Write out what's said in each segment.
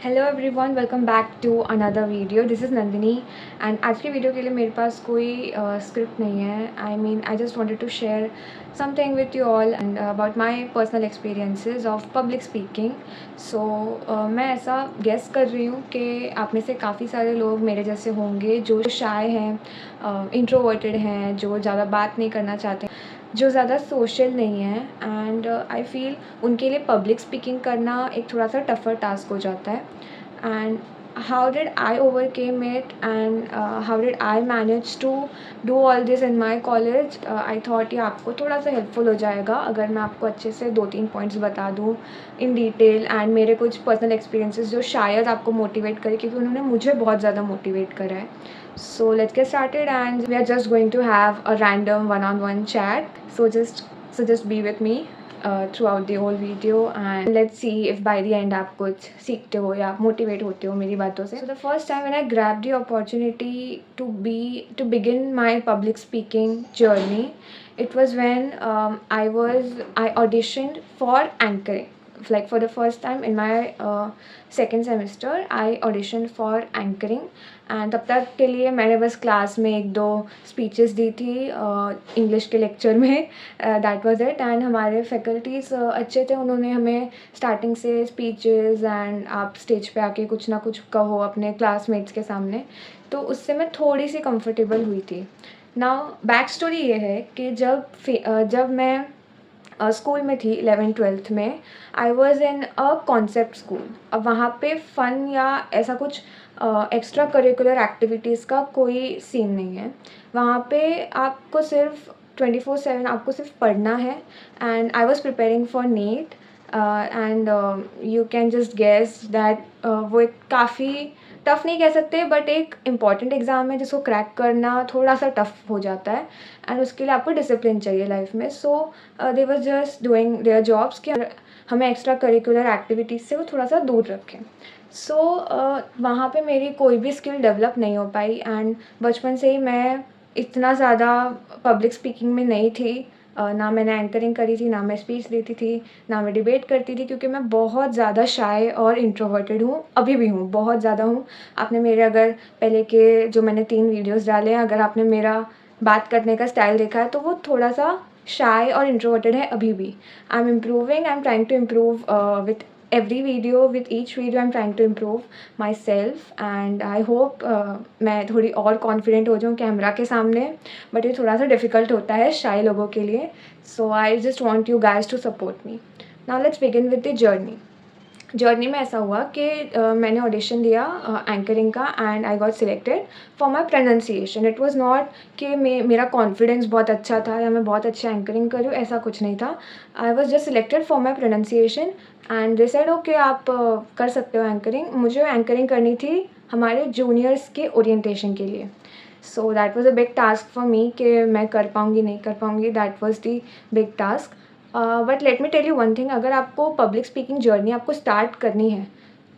Hello everyone, welcome back to another video. This is Nandini and आज की video के लिए मेरे पास कोई स्क्रिप्ट नहीं है। I just wanted to share something with you all and about my personal experiences of public speaking. So मैं ऐसा गेस कर रही हूँ कि आप में से काफ़ी सारे लोग मेरे जैसे होंगे जो शाय हैं, इंट्रोवर्टेड हैं, जो ज़्यादा बात नहीं करना चाहते, जो ज़्यादा सोशल नहीं है। एंड आई फील उनके लिए पब्लिक स्पीकिंग करना एक थोड़ा सा टफ़र टास्क हो जाता है। And how did I overcame it and how did I manage to do all this in my college. I thought ये आपको थोड़ा सा हेल्पफुल हो जाएगा अगर मैं आपको अच्छे से 2-3 पॉइंट्स बता दूँ इन डिटेल एंड मेरे कुछ पर्सनल एक्सपीरियंसेस जो शायद आपको मोटिवेट करे, क्योंकि उन्होंने मुझे बहुत ज़्यादा मोटिवेट करा है। So let's get started and we are just going to have a random one-on-one chat. So just be with me throughout the whole video and let's see if by the end आप कुछ सीखते हो या motivate होते हो मेरी बातों से. So the first time when I grabbed the opportunity to begin my public speaking journey, it was when I auditioned for anchoring. Like for the first time in my second semester I auditioned for anchoring and तब तक के लिए मैंने बस class में 1-2 speeches दी थी English के lecture में, दैट वाज इट। एंड हमारे फैकल्टीज़ अच्छे थे, उन्होंने हमें स्टार्टिंग से स्पीचेस एंड आप स्टेज पे आके कुछ ना कुछ कहो अपने क्लासमेट्स के सामने, तो उससे मैं थोड़ी सी कंफर्टेबल हुई थी। नाउ बैक स्टोरी ये है कि जब मैं स्कूल में थी 11th-12th में, I was in a concept school. अब वहाँ पे फ़न या ऐसा कुछ एक्स्ट्रा करिकुलर एक्टिविटीज़ का कोई सीन नहीं है। वहाँ पे आपको सिर्फ 24/7 आपको सिर्फ पढ़ना है। And I was preparing for NEET and you can just guess that वो एक काफ़ी टफ़ नहीं कह सकते बट एक इम्पॉर्टेंट एग्ज़ाम है जिसको क्रैक करना थोड़ा सा टफ़ हो जाता है एंड उसके लिए आपको डिसिप्लिन चाहिए लाइफ में। So they was just doing their jobs कि हमें एक्स्ट्रा करिकुलर एक्टिविटीज़ से वो थोड़ा सा दूर रखें। सो वहाँ पे मेरी कोई भी स्किल डेवलप नहीं हो पाई एंड बचपन से ही मैं इतना ज़्यादा पब्लिक स्पीकिंग में नहीं थी। ना मैंने एंकरिंग करी थी, ना मैं स्पीच देती थी, ना मैं डिबेट करती थी, क्योंकि मैं बहुत ज़्यादा शाय और इंट्रोवर्टेड हूँ, अभी भी हूँ, बहुत ज़्यादा हूँ। आपने मेरे अगर पहले के जो मैंने 3 वीडियोज़ डाले हैं, अगर आपने मेरा बात करने का स्टाइल देखा है तो वो थोड़ा सा शाय और इंट्रोवर्टेड है अभी भी। I am improving, I am trying to improve with every video. With each video I'm trying to improve myself and I hope मैं थोड़ी और कॉन्फिडेंट हो जाऊँ कैमरा के सामने, बट ये थोड़ा सा डिफ़िकल्ट होता है शाय लोगों के लिए। So I just want you guys to support me. Now let's begin with the journey में ऐसा हुआ कि मैंने ऑडिशन दिया एंकरिंग का and I got selected for my pronunciation. It was not कि मेरा कॉन्फिडेंस बहुत अच्छा था या मैं बहुत अच्छी एंकरिंग करूँ, ऐसा कुछ नहीं था। I was just selected for my pronunciation and they said okay आप कर सकते हो एंकरिंग। मुझे एंकरिंग करनी थी हमारे जूनियर्स के ओरिएंटेशन के लिए। So that was a big task for me कि मैं कर पाऊँगी नहीं कर पाऊँगी, that was the big task. But let me tell you one thing, अगर आपको पब्लिक स्पीकिंग जर्नी आपको स्टार्ट करनी है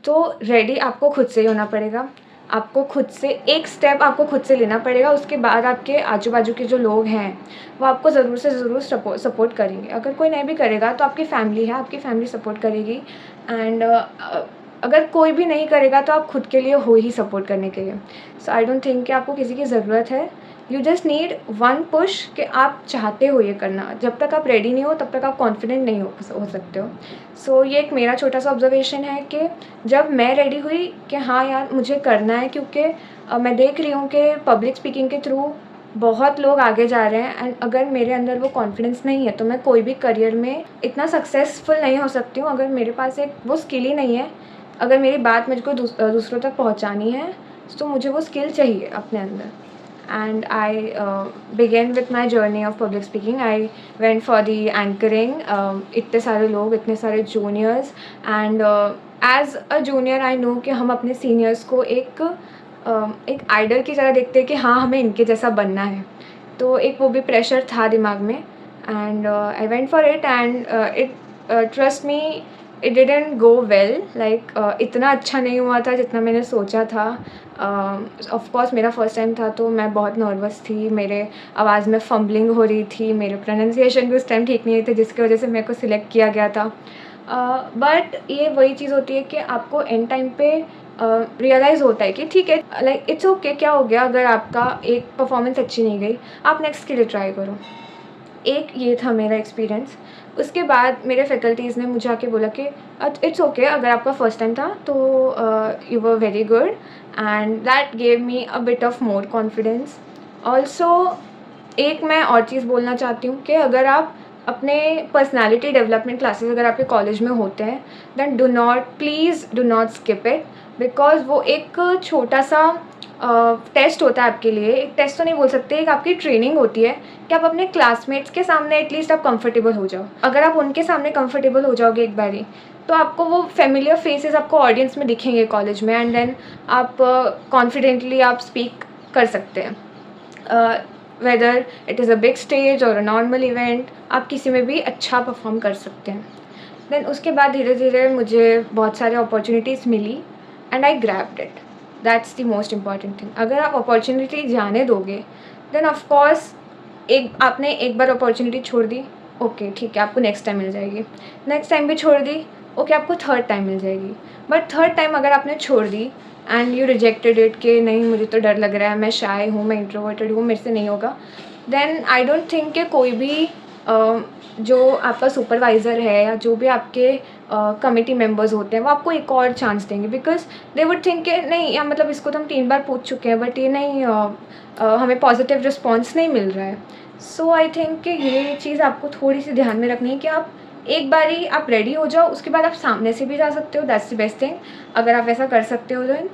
तो रेडी आपको खुद से ही होना पड़ेगा। आपको खुद से एक स्टेप आपको खुद से लेना पड़ेगा, उसके बाद आपके आजू बाजू के जो लोग हैं वो आपको ज़रूर से ज़रूर सपोर्ट करेंगे। अगर कोई नहीं भी करेगा तो आपकी फैमिली है, आपकी फैमिली सपोर्ट करेगी। एंड अगर कोई भी नहीं करेगा तो आप खुद के लिए हो ही सपोर्ट करने के लिए। सो आई डोंट थिंक कि आपको किसी की ज़रूरत है। You just need one push कि आप चाहते हो ये करना। जब तक आप रेडी नहीं हो तब तक आप कॉन्फिडेंट नहीं हो सकते हो। सो ये एक मेरा छोटा सा ऑब्जर्वेशन है कि जब मैं रेडी हुई कि हाँ यार मुझे करना है, क्योंकि मैं देख रही हूँ कि पब्लिक स्पीकिंग के थ्रू बहुत लोग आगे जा रहे हैं एंड अगर मेरे अंदर वो कॉन्फिडेंस नहीं है तो मैं कोई भी करियर में इतना सक्सेसफुल नहीं हो सकती हूँ। अगर मेरे पास एक वो स्किल ही नहीं है, अगर मेरी बात मुझको दूसरों तक पहुँचानी है तो मुझे वो स्किल चाहिए अपने अंदर। And I began with my journey of public speaking. I went for the anchoring. इतने सारे लोग, इतने सारे juniors and as a junior I know कि हम अपने seniors को एक आइडल की तरह देखते हैं कि हाँ हमें इनके जैसा बनना है, तो एक वो भी प्रेशर था दिमाग में। And I went for it and it trust me it didn't go well. Like इतना अच्छा नहीं हुआ था जितना मैंने सोचा था। ऑफ कोर्स मेरा फर्स्ट टाइम था तो मैं बहुत नर्वस थी, मेरे आवाज़ में फंबलिंग हो रही थी, मेरे प्रोनाउंसिएशन भी उस टाइम ठीक नहीं थे जिसकी वजह से मेरे को सिलेक्ट किया गया था। बट ये वही चीज़ होती है कि आपको एंड टाइम पे रियलाइज़ होता है कि ठीक है, लाइक इट्स ओके, क्या हो गया अगर आपका एक परफॉर्मेंस अच्छी नहीं गई, आप नेक्स्ट के लिए ट्राई करो। एक ये था मेरा एक्सपीरियंस। उसके बाद मेरे फैकल्टीज़ ने मुझे आके बोला कि इट्स ओके, अगर आपका फर्स्ट टाइम था तो you were very good, and that gave me a bit of more confidence. Also एक मैं और चीज़ बोलना चाहती हूँ कि अगर आप अपने पर्सनैलिटी डेवलपमेंट क्लासेस अगर आपके कॉलेज में होते हैं, then please do not skip it, because वो एक छोटा सा टेस्ट होता है आपके लिए। एक टेस्ट तो नहीं बोल सकते, एक आपकी ट्रेनिंग होती है कि आप अपने क्लासमेट्स के सामने एटलीस्ट आप कंफर्टेबल हो जाओ। अगर आप उनके सामने कंफर्टेबल हो जाओगे एक बारी, तो आपको वो फेमिलियर फेसेस आपको ऑडियंस में दिखेंगे कॉलेज में, एंड देन आप कॉन्फिडेंटली आप स्पीक कर सकते हैं। Whether it is a big stage और अ नॉर्मल इवेंट, आप किसी में भी अच्छा परफॉर्म कर सकते हैं। देन उसके बाद धीरे धीरे मुझे बहुत सारे अपॉर्चुनिटीज़ मिली, and I grabbed it. That's the most important thing. अगर आप अपॉर्चुनिटी जाने दोगे, देन ऑफ कोर्स आपने एक बार अपॉर्चुनिटी छोड़ दी, ओके ठीक है, आपको नेक्स्ट टाइम मिल जाएगी। नेक्स्ट टाइम भी छोड़ दी, ओके आपको थर्ड टाइम मिल जाएगी। बट थर्ड टाइम अगर आपने छोड़ दी एंड यू रिजेक्टेड इट कि नहीं मुझे तो डर लग रहा है, मैं शाय हूँ, मैं इंट्रोवर्टेड हूँ, मेरे से नहीं होगा, देन आई डोंट थिंक कि कोई भी जो आपका सुपरवाइज़र है या जो भी आपके कमिटी मेंबर्स होते हैं वो आपको एक और चांस देंगे, बिकॉज दे वुड थिंक कि नहीं, या मतलब इसको तो हम 3 बार पूछ चुके हैं बट ये नहीं हमें पॉजिटिव रिस्पॉन्स नहीं मिल रहा है। सो आई थिंक कि ये चीज़ आपको थोड़ी सी ध्यान में रखनी है कि आप एक बारी आप रेडी हो जाओ, उसके बाद आप सामने से भी जा सकते हो, दैट्स द बेस्ट थिंग अगर आप ऐसा कर सकते हो। देन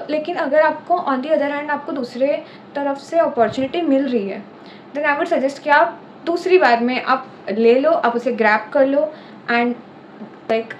लेकिन अगर आपको ऑन दी अदर हैंड आपको दूसरे तरफ से अपॉर्चुनिटी मिल रही है, देन आई वुड सजेस्ट कि आप दूसरी बार में आप ले लो, आप उसे ग्रैब कर लो, and like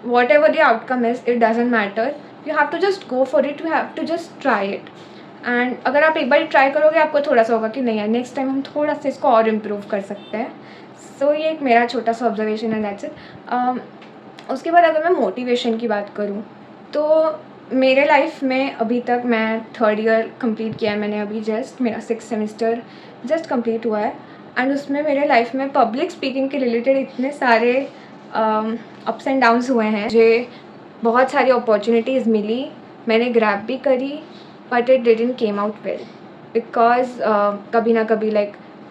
whatever the outcome is it doesn't matter, you have to just go for it, you have to just try it. And अगर आप एक बार ट्राई करोगे आपको थोड़ा सा होगा कि नहीं यार, नेक्स्ट टाइम हम थोड़ा सा इसको और इम्प्रूव कर सकते हैं। सो ये एक मेरा छोटा सा ऑब्जर्वेशन है, दैट्स इट। उसके बाद अगर मैं मोटिवेशन की बात करूँ तो मेरे लाइफ में अभी तक मैं थर्ड ईयर कंप्लीट किया है मैंने, अभी जस्ट मेरा 6th सेमेस्टर जस्ट कंप्लीट हुआ है, एंड उसमें मेरे लाइफ में पब्लिक स्पीकिंग के रिलेटेड इतने सारे अप्स एंड डाउन्स हुए हैं। मुझे बहुत सारी अपॉर्चुनिटीज़ मिली, मैंने ग्रैब भी करी, but it didn't came out well, because कभी ना कभी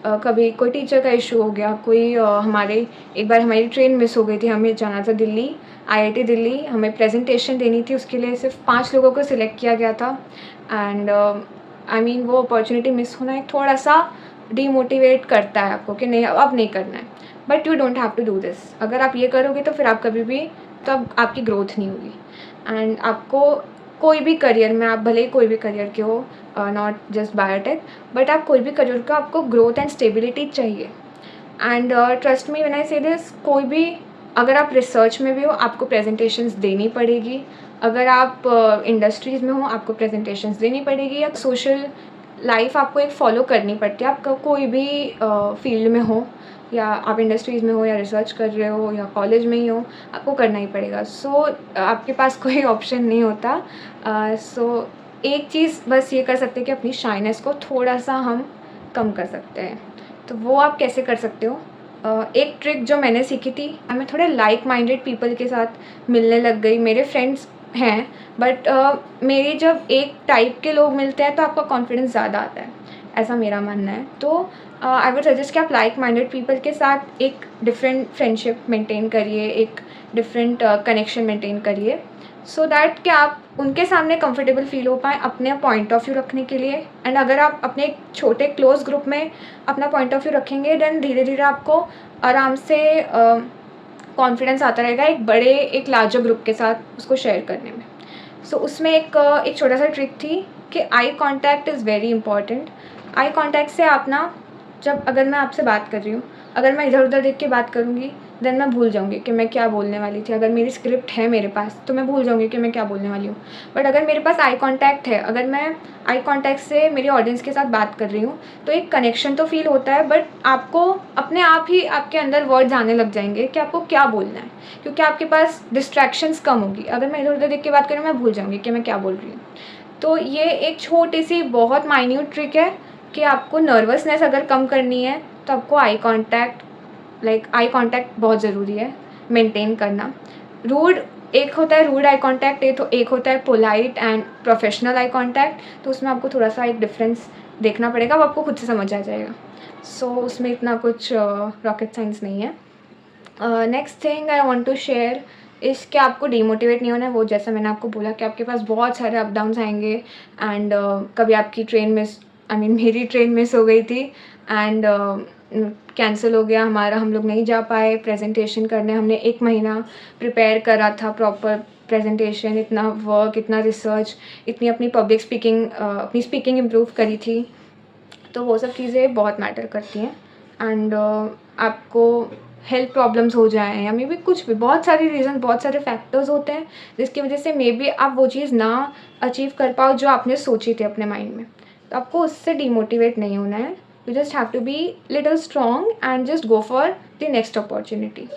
कभी कोई टीचर का इशू हो गया, कोई हमारे एक बार हमारी ट्रेन मिस हो गई थी, हमें जाना था दिल्ली, IIT दिल्ली, हमें प्रेजेंटेशन देनी थी, उसके लिए सिर्फ 5 लोगों को सिलेक्ट किया गया था, एंड आई मीन वो अपॉर्चुनिटी मिस होना एक थोड़ा सा डीमोटिवेट करता है आपको कि नहीं अब नहीं करना है, but you don't have to do this. अगर आप ये करोगे तो फिर आप कभी भी तब आपकी ग्रोथ नहीं होगी, एंड आपको कोई भी करियर में, आप भले ही कोई भी करियर के हो, नॉट जस्ट बायोटेक, बट आप कोई भी करियर का आपको ग्रोथ एंड स्टेबिलिटी चाहिए। And trust me when I से दिस, कोई भी अगर आप रिसर्च में भी हो आपको प्रेजेंटेशंस देनी पड़ेगी, अगर आप इंडस्ट्रीज़ में हो आपको प्रेजेंटेशंस देनी पड़ेगी, या सोशल लाइफ आपको एक फ़ॉलो करनी पड़ती है, आप कोई भी फील्ड में हो, या आप इंडस्ट्रीज़ में हो या रिसर्च कर रहे हो या कॉलेज में ही हो, आपको करना ही पड़ेगा। सो आपके पास कोई ऑप्शन नहीं होता। सो एक चीज़ बस ये कर सकते हैं कि अपनी शाइनेस को थोड़ा सा हम कम कर सकते हैं। तो वो आप कैसे कर सकते हो? एक ट्रिक जो मैंने सीखी थी, मैं थोड़े लाइक माइंडेड पीपल के साथ मिलने लग गई। मेरे फ्रेंड्स हैं, बट मेरी जब एक टाइप के लोग मिलते हैं तो आपका कॉन्फिडेंस ज़्यादा आता है, ऐसा मेरा मानना है। तो आई वुड सजेस्ट कि आप लाइक माइंडेड पीपल के साथ एक डिफरेंट फ्रेंडशिप मेंटेन करिए, एक डिफरेंट कनेक्शन मेंटेन करिए, सो दैट कि आप उनके सामने कंफर्टेबल फील हो पाएँ अपने पॉइंट ऑफ व्यू रखने के लिए। एंड अगर आप अपने एक छोटे क्लोज ग्रुप में अपना पॉइंट ऑफ व्यू रखेंगे, देन धीरे धीरे आपको आराम से कॉन्फिडेंस आता रहेगा एक लार्जर ग्रुप के साथ उसको शेयर करने में। सो उसमें एक छोटा सा ट्रिक थी कि eye contact is very important. Eye contact से आप ना, जब अगर मैं आपसे बात कर रही हूँ, अगर मैं इधर उधर देख के बात करूँगी, देन मैं भूल जाऊँगी कि मैं क्या बोलने वाली थी। अगर मेरी स्क्रिप्ट है मेरे पास तो मैं भूल जाऊँगी कि मैं क्या बोलने वाली हूँ, बट अगर मेरे पास आई कॉन्टैक्ट है, अगर मैं आई कॉन्टैक्ट से मेरी ऑडियंस के साथ बात कर रही हूँ, तो एक कनेक्शन तो फील होता है, बट आपको अपने आप ही आपके अंदर वर्ड्स आने लग जाएंगे कि आपको क्या बोलना है, क्योंकि आपके पास डिस्ट्रैक्शंस कम होगी। अगर मैं इधर उधर देख के बात करूँ, मैं भूल जाऊँगी कि मैं क्या बोल रही हूँ। तो ये एक छोटी सी बहुत माइन्यूट ट्रिक है कि आपको नर्वसनेस अगर कम करनी है तो आपको आई कॉन्टैक्ट बहुत ज़रूरी है। मेंटेन करना। रूड एक होता है रूड आई कॉन्टैक्ट, एक होता है polite and professional eye contact. तो उसमें आपको थोड़ा सा एक डिफरेंस देखना पड़ेगा, वो आपको खुद से समझ आ जाएगा। सो उसमें इतना कुछ रॉकेट साइंस नहीं है। Next thing I want to share is कि आपको डीमोटिवेट नहीं होना है। वो जैसा मैंने आपको बोला कि आपके पास बहुत सारे अप डाउन्स आएंगे एंड कभी आपकी ट्रेन मिस, आई मीन मेरी ट्रेन मिस हो गई थी एंड कैंसिल हो गया हमारा, हम लोग नहीं जा पाए प्रेजेंटेशन करने। हमने 1 महीना प्रिपेयर करा था प्रॉपर प्रेजेंटेशन, इतना वर्क, इतना रिसर्च, इतनी अपनी स्पीकिंग इम्प्रूव करी थी। तो वो सब चीज़ें बहुत मैटर करती हैं एंड आपको हेल्थ प्रॉब्लम्स हो जाएँ या मे बी कुछ भी, बहुत सारे रीज़न, बहुत सारे फैक्टर्स होते हैं जिसकी वजह से मे बी आप वो चीज़ ना अचीव कर पाओ जो आपने सोची थी अपने माइंड में। तो आपको उससे डिमोटिवेट नहीं होना है। You just have to be little strong and just go for the next opportunity.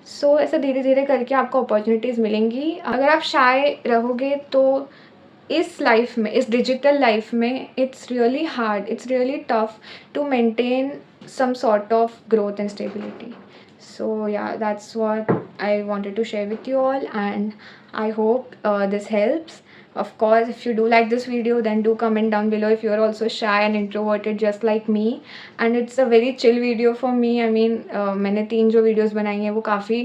So ऐसे धीरे धीरे करके आपको अपॉर्चुनिटीज़ मिलेंगी। अगर आप शाय रहोगे तो इस लाइफ में, इस डिजिटल लाइफ में it's really hard, it's really tough to maintain some sort of growth and stability. So yeah, that's what I wanted to share with you all, and I hope this helps. Of course, if you do like this video, then do comment down below if you are also shy and introverted just like me. And it's a very chill video for me. I mean, मैंने 3 जो videos बनाई हैं वो काफ़ी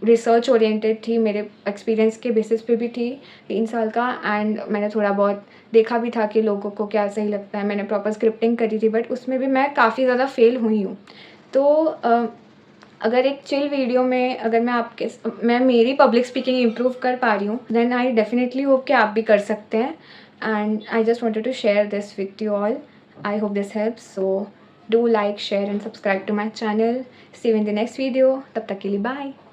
research oriented थी, मेरे experience के basis पे भी थी 3 साल का। एंड मैंने थोड़ा बहुत देखा भी था कि लोगों को क्या सही लगता है। मैंने प्रॉपर स्क्रिप्टिंग करी थी बट उसमें भी मैं काफ़ी ज़्यादा फेल हुई हूँ। तो अगर एक चिल वीडियो में अगर मैं मेरी पब्लिक स्पीकिंग इम्प्रूव कर पा रही हूँ, देन आई डेफिनेटली होप कि आप भी कर सकते हैं। And I just wanted to share this with you all. I hope this helps. So do like, share and subscribe to my channel. See you in the next video. तब तक के लिए bye.